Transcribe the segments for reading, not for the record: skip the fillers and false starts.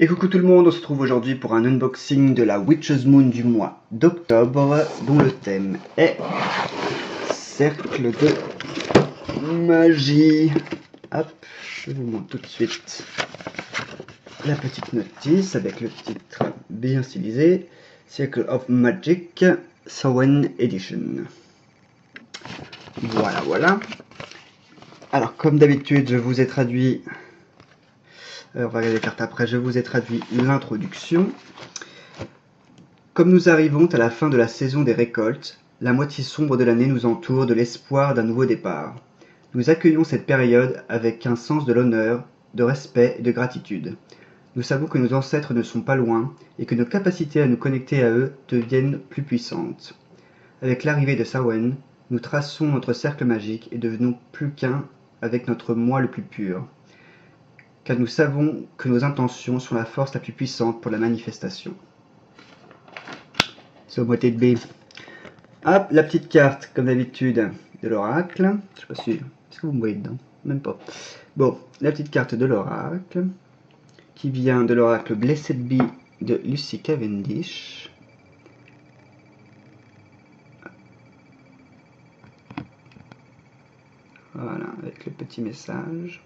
Et coucou tout le monde, on se retrouve aujourd'hui pour un unboxing de la Witch's Moon du mois d'octobre, dont le thème est Cercle de Magie. Hop, je vous montre tout de suite la petite notice avec le titre bien stylisé, Circle of Magic, Samhain Edition. Voilà. Alors comme d'habitude, je vous ai traduit... on va regarder les cartes après, je vous ai traduit l'introduction. Comme nous arrivons à la fin de la saison des récoltes, la moitié sombre de l'année nous entoure de l'espoir d'un nouveau départ. Nous accueillons cette période avec un sens de l'honneur, de respect et de gratitude. Nous savons que nos ancêtres ne sont pas loin et que nos capacités à nous connecter à eux deviennent plus puissantes. Avec l'arrivée de Samhain, nous traçons notre cercle magique et devenons plus qu'un avec notre moi le plus pur. Car nous savons que nos intentions sont la force la plus puissante pour la manifestation. C'est au moitié de B. Hop, la petite carte, comme d'habitude, de l'oracle. Je sais pas si... Est-ce que vous me voyez dedans? Même pas. Bon, la petite carte de l'oracle, qui vient de l'oracle Blessed Be de Lucy Cavendish. Voilà, avec le petit message.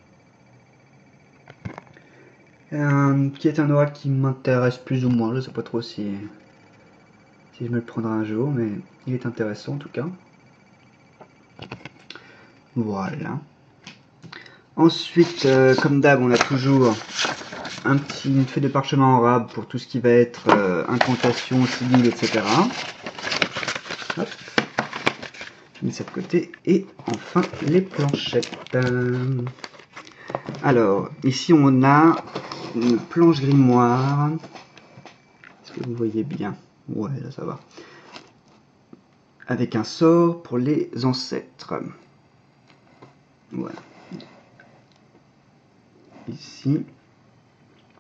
Qui est un oracle qui m'intéresse plus ou moins, je ne sais pas trop si je me le prendrai un jour, mais il est intéressant en tout cas. Voilà. Ensuite, comme d'hab, on a toujours une feuille de parchemin en rab pour tout ce qui va être incantation, sigil, etc. Hop. Je mets ça de côté. Et enfin, les planchettes. Alors, ici on a une planche grimoire. Est-ce que vous voyez bien? Ouais, là ça va. Avec un sort pour les ancêtres. Voilà. Ici.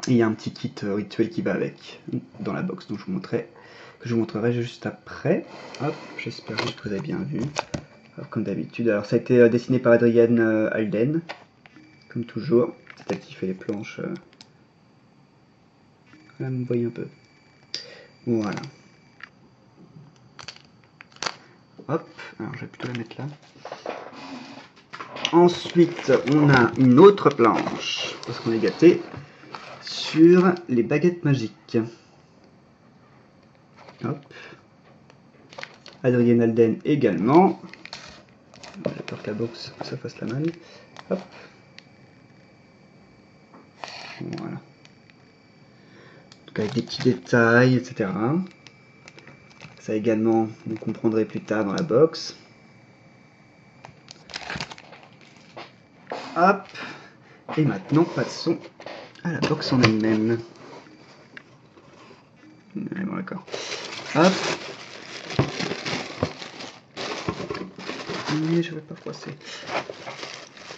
Et il y a un petit kit rituel qui va avec, dans la box, dont que je vous montrerai juste après. Hop, j'espère que vous avez bien vu. Alors, comme d'habitude, alors ça a été dessiné par Adrienne Alden, comme toujours. C'est elle qui fait les planches. Là, vous voyez un peu. Voilà. Hop, alors je vais plutôt la mettre là. Ensuite, on a une autre planche, parce qu'on est gâté, sur les baguettes magiques. Hop. Adrienne Alden également. J'ai peur que la box ça fasse la malle. Hop. Voilà. Donc avec des petits détails, etc. Ça également, vous comprendrez plus tard dans la box. Hop. Et maintenant, passons à la box en elle-même. Bon, d'accord. Hop. Mais je ne vais pas froisser.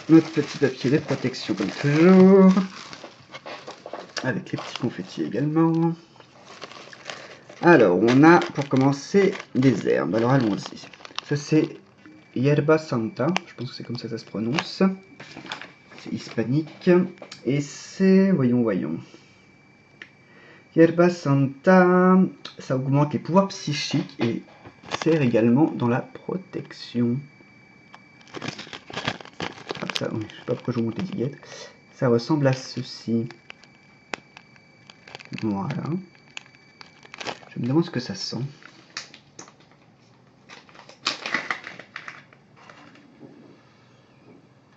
Notre petit papier de protection comme toujours. Avec les petits confettis également. Alors, on a pour commencer des herbes. Alors allons-y. Ça c'est Yerba Santa. Je pense que c'est comme ça que ça se prononce. C'est hispanique. Et c'est... Voyons. Yerba Santa, ça augmente les pouvoirs psychiques et sert également dans la protection. Ça, je sais pas pourquoi je vous montre l'étiquette. Ça ressemble à ceci. Voilà. Je me demande ce que ça sent.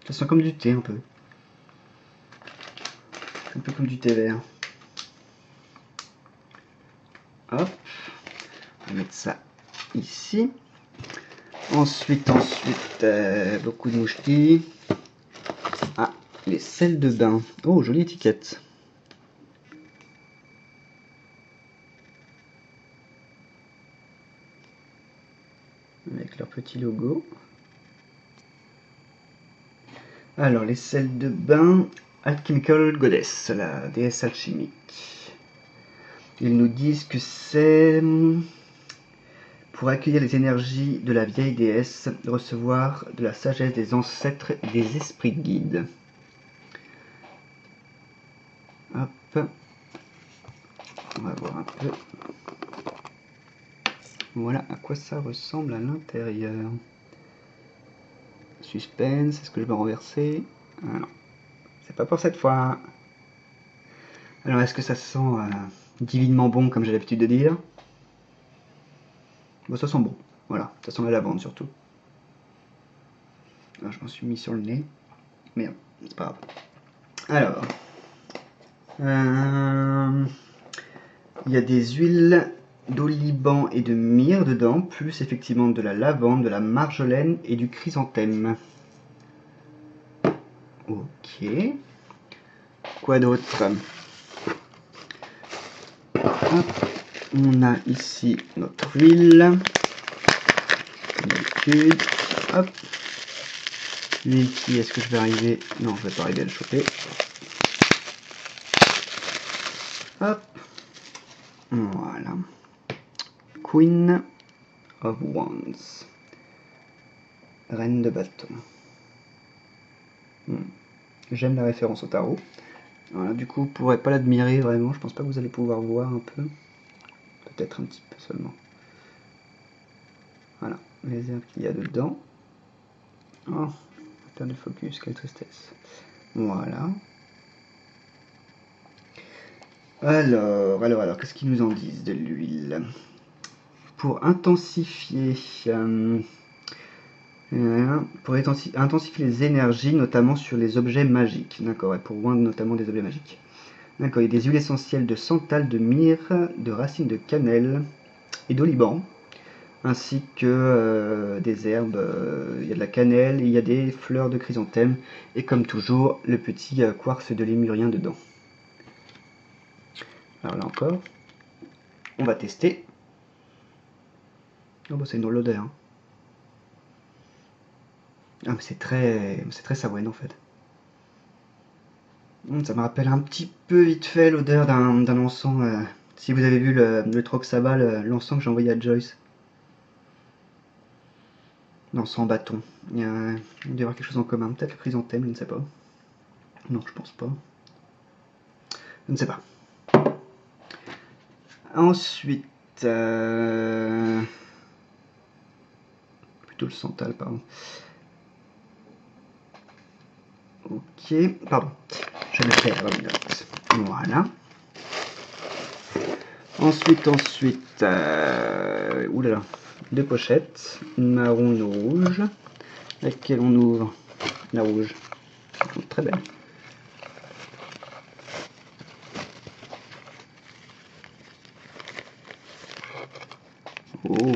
Ça sent comme du thé un peu. Un peu comme du thé vert. Hop. On va mettre ça ici. Ensuite, beaucoup de mouchetis. Ah, les sels de bain. Oh, jolie étiquette. Avec leur petit logo. Alors, les sels de bain, Alchemical Goddess, la déesse alchimique. Ils nous disent que c'est pour accueillir les énergies de la vieille déesse, recevoir de la sagesse des ancêtres et des esprits guides. Hop. On va voir un peu. Voilà à quoi ça ressemble à l'intérieur. Suspense, est-ce que je vais renverser? Ah non, c'est pas pour cette fois. Alors est-ce que ça sent divinement bon comme j'ai l'habitude de dire? Bon, ça sent bon, voilà, ça sent la lavande surtout. Alors, je m'en suis mis sur le nez. Merde, c'est pas grave. Alors, il y a des huiles d'oliban et de myrrhe dedans, plus effectivement de la lavande, de la marjolaine et du chrysanthème. Ok. Quoi d'autre? On a ici notre huile. Comme d'habitude. Hop. L'huile qui, est-ce que je vais arriver? Non, je vais pas arriver à le choper. Hop. Voilà. Queen of Wands. Reine de bâton. J'aime la référence au tarot. Voilà, du coup, vous ne pourrez pas l'admirer vraiment. Je pense pas que vous allez pouvoir voir un peu. Peut-être un petit peu seulement. Voilà, les herbes qu'il y a dedans. Oh, perte de focus, quelle tristesse. Voilà. Alors, qu'est-ce qu'ils nous en disent de l'huile? Pour intensifier, intensifier les énergies, notamment sur les objets magiques. D'accord, et pour loin notamment des objets magiques. D'accord, il y a des huiles essentielles de santal, de myrrhe, de racines de cannelle et d'oliban, ainsi que des herbes. Il y a de la cannelle, et il y a des fleurs de chrysanthème, et comme toujours, le petit quartz de lémurien dedans. Alors là encore, on va tester. Oh bah c'est une drôle d'odeur. Hein. Ah mais c'est très savourin en fait. Ça me rappelle un petit peu vite fait l'odeur d'un encens. Si vous avez vu le Troxaba, l'encens que j'ai envoyé à Joyce. L'encens bâton. Il doit y avoir quelque chose en commun. Peut-être le chrysanthème, je ne sais pas. Non, je pense pas. Je ne sais pas. Ensuite, plutôt le santal, pardon. Ok, pardon. Je le fais à la note. Voilà. Ensuite, oulala, deux pochettes, une marron, une rouge, laquelle on ouvre, la rouge, très belle. Oh,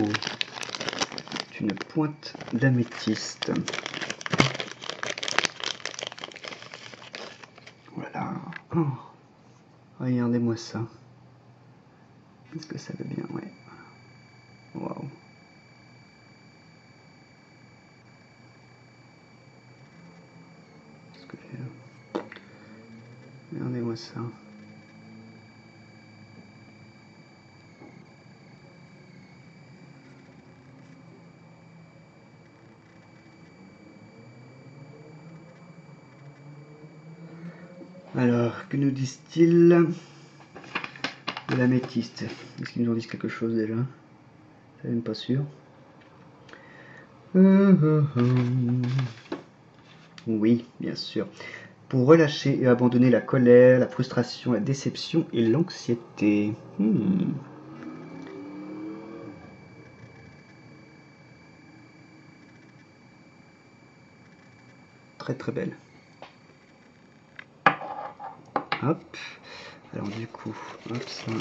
une pointe d'améthyste. Voilà. Oh, regardez-moi ça. Est-ce que ça veut bien? Ouais. Waouh. Qu'est-ce que j'ai là? Regardez-moi ça. Alors, que nous disent-ils de l'améthyste? Est-ce qu'ils nous en disent quelque chose déjà? Ça même pas sûr. Oui, bien sûr. Pour relâcher et abandonner la colère, la frustration, la déception et l'anxiété. Très très belle. Hop. Alors du coup, hop ça.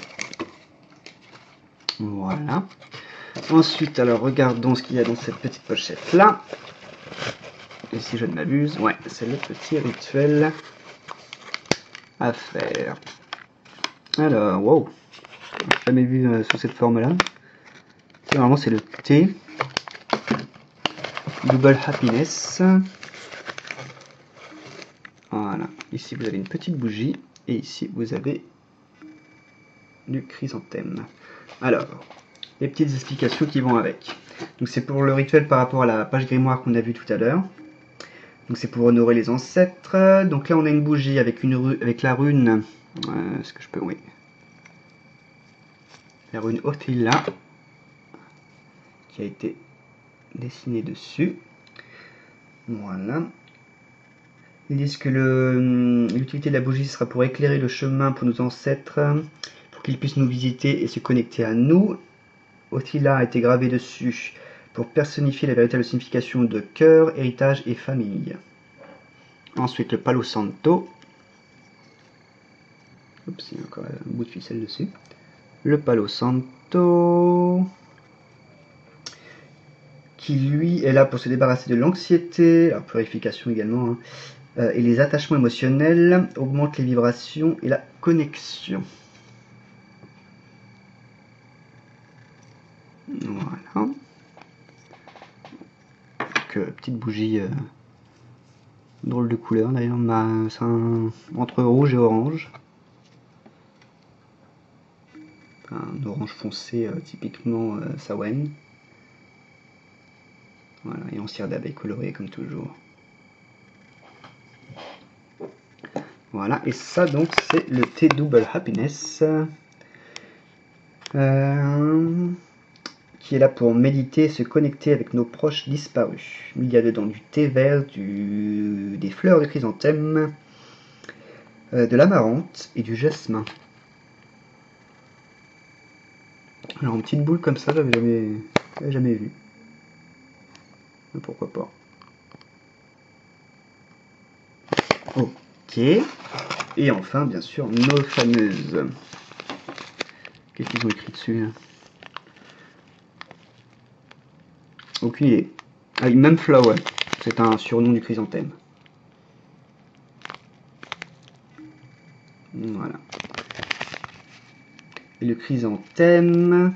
Voilà. Ensuite, alors regardons ce qu'il y a dans cette petite pochette là. Et si je ne m'abuse, ouais, c'est le petit rituel à faire. Alors, wow, j'ai jamais vu sous cette forme-là. Normalement, c'est le thé. Double Happiness. Voilà. Ici, vous avez une petite bougie. Et ici, vous avez du chrysanthème. Alors, les petites explications qui vont avec. Donc, c'est pour le rituel par rapport à la page grimoire qu'on a vue tout à l'heure. Donc, c'est pour honorer les ancêtres. Donc là, on a une bougie avec la rune. Est-ce que je peux? Oui. la rune Othila qui a été dessinée dessus. Voilà. Ils disent que l'utilité de la bougie sera pour éclairer le chemin pour nos ancêtres, pour qu'ils puissent nous visiter et se connecter à nous. Othila a été gravé dessus pour personnifier la véritable signification de cœur, héritage et famille. Ensuite, le Palo Santo. Oups, il y a encore un bout de ficelle dessus. Le Palo Santo, qui lui est là pour se débarrasser de l'anxiété, la purification également, hein, et les attachements émotionnels, augmente les vibrations et la connexion. Voilà. Donc, petite bougie, drôle de couleur d'ailleurs, c'est entre rouge et orange. Un orange foncé, typiquement Samhain. Voilà, et en cire d'abeille colorée comme toujours. Voilà, et ça donc c'est le thé Double Happiness. Qui est là pour méditer et se connecter avec nos proches disparus. Il y a dedans du thé vert, des fleurs de chrysanthème, de l'amarante et du jasmin. Alors, une petite boule comme ça, j'avais jamais vu. Mais pourquoi pas. Ok. Et enfin, bien sûr, nos fameuses. Qu'est-ce qu'ils ont écrit dessus là? Aucune idée. Ah, même Flower. C'est un surnom du chrysanthème. Voilà. Et le chrysanthème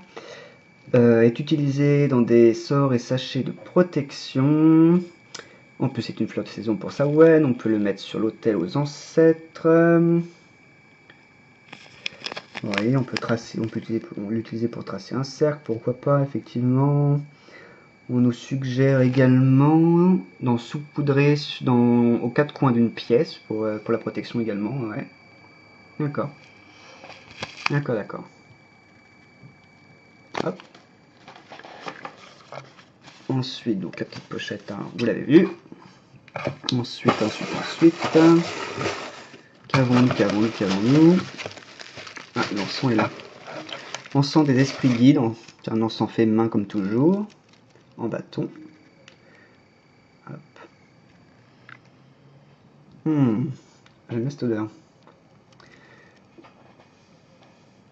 est utilisé dans des sorts et sachets de protection. En plus, c'est une fleur de saison pour Samhain. On peut le mettre sur l'autel aux ancêtres. Oui, on peut l'utiliser pour tracer un cercle, pourquoi pas, effectivement. On nous suggère également d'en saupoudrer aux quatre coins d'une pièce pour la protection également. Ouais. D'accord. D'accord. Hop. Ensuite, donc la petite pochette, hein, vous l'avez vu. Ensuite. Qu'avons-nous? Ah, l'encens est là. Encens des esprits guides. C'est un encens fait main comme toujours. En bâton. Hop. J'aime bien cette odeur.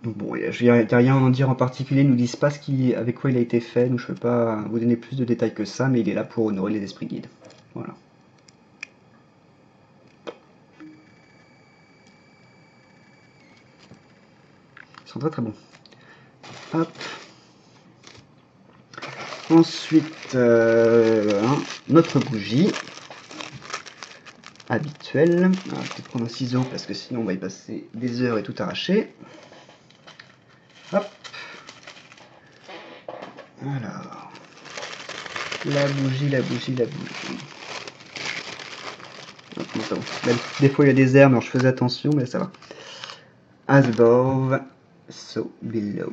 Bon, il n'y a rien à en dire en particulier, ils nous disent pas avec quoi il a été fait, donc je ne peux pas vous donner plus de détails que ça, mais il est là pour honorer les esprits guides. Voilà. Ils sont très très bons. Hop. Ensuite, notre bougie habituelle. On va peut-être prendre un ciseau parce que sinon on va y passer des heures et tout arracher. Hop. Alors, la bougie. Hop, bon, ça va. Des fois il y a des herbes, alors je faisais attention, mais ça va. As above, so below.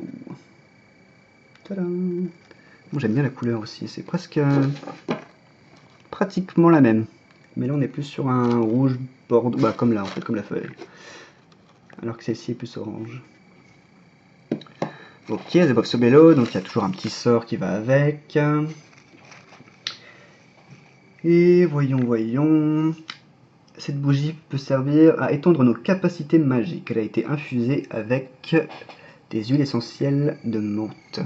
Tadam. Bon, j'aime bien la couleur aussi, c'est presque pratiquement la même. Mais là on est plus sur un rouge bordeaux, bah, comme là en fait, comme la feuille. Alors que celle-ci est plus orange. Ok, The Box Sobello, donc il y a toujours un petit sort qui va avec. Et voyons. Cette bougie peut servir à étendre nos capacités magiques. Elle a été infusée avec des huiles essentielles de menthe.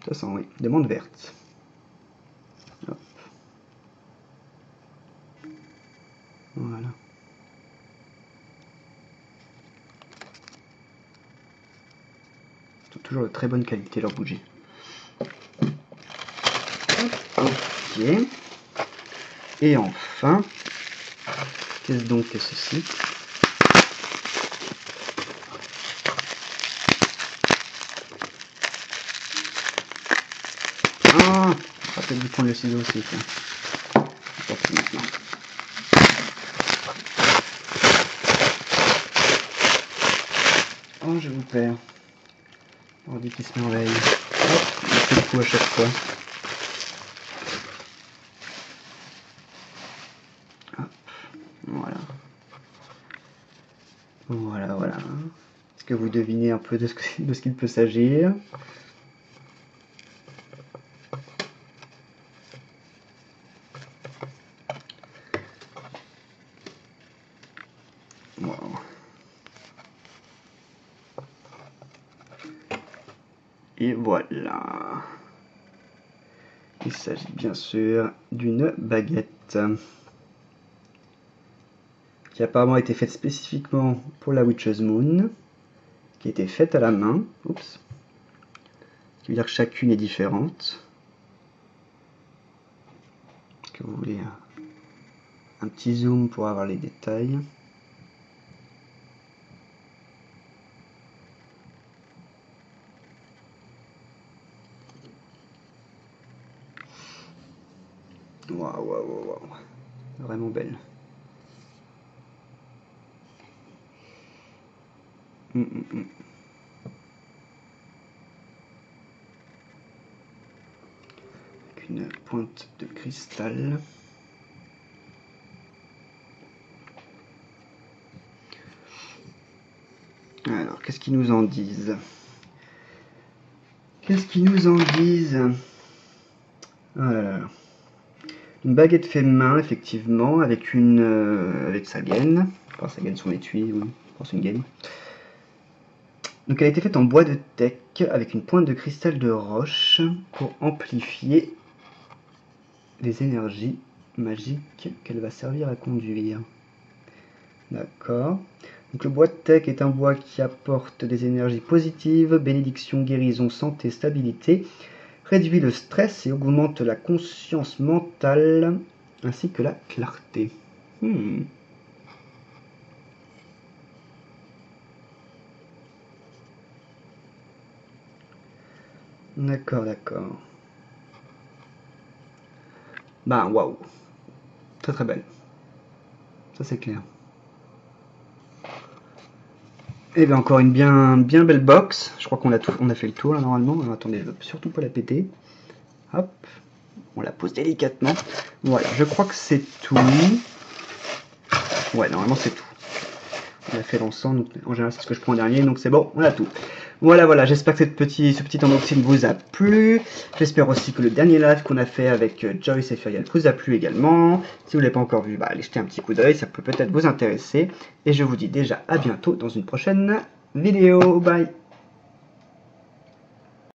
Ça sent, oui, de menthe verte. Hop. Voilà. Toujours de très bonne qualité leur bougie. Ok. Et enfin, qu'est-ce donc que ceci? Ah, on va peut-être dû prendre le ciseau aussi. Maintenant. Oh, je vous perds. L'ordi qui se met en veille. Hop, c'est le coup à chaque fois. Hop, voilà. Voilà, voilà. Est-ce que vous devinez un peu de ce qu'il peut s'agir? Wow. Et voilà. Il s'agit bien sûr d'une baguette qui apparemment a été faite spécifiquement pour la Witch's Moon, qui a été faite à la main. Oups. Ce qui veut dire que chacune est différente. Est-ce que vous voulez un petit zoom pour avoir les détails? Waouh, waouh, waouh. Vraiment belle. Avec une pointe de cristal. Alors, qu'est-ce qu'ils nous en disent? Qu'est-ce qu'ils nous en disent? Oh là là. Une baguette fait main, effectivement, avec sa gaine. Enfin, sa gaine, son étui, oui, je pense une gaine. Donc elle a été faite en bois de teck avec une pointe de cristal de roche pour amplifier les énergies magiques qu'elle va servir à conduire. D'accord. Donc le bois de teck est un bois qui apporte des énergies positives, bénédiction, guérison, santé, stabilité, réduit le stress et augmente la conscience mentale ainsi que la clarté. D'accord, d'accord. Bah, waouh. Très très belle. Ça c'est clair. Et bien encore une bien belle box. Je crois qu'on a fait le tour là normalement. Alors, attendez, je veux surtout pas la péter. Hop. On la pose délicatement. Voilà, je crois que c'est tout. Ouais, normalement c'est tout. On a fait l'ensemble, en général c'est ce que je prends en dernier, donc c'est bon, on a tout. Voilà, voilà, j'espère que ce petit unboxing vous a plu. J'espère aussi que le dernier live qu'on a fait avec Joyce et Furiel vous a plu également. Si vous ne l'avez pas encore vu, bah, allez jeter un petit coup d'œil, ça peut peut-être vous intéresser. Et je vous dis déjà à bientôt dans une prochaine vidéo. Bye!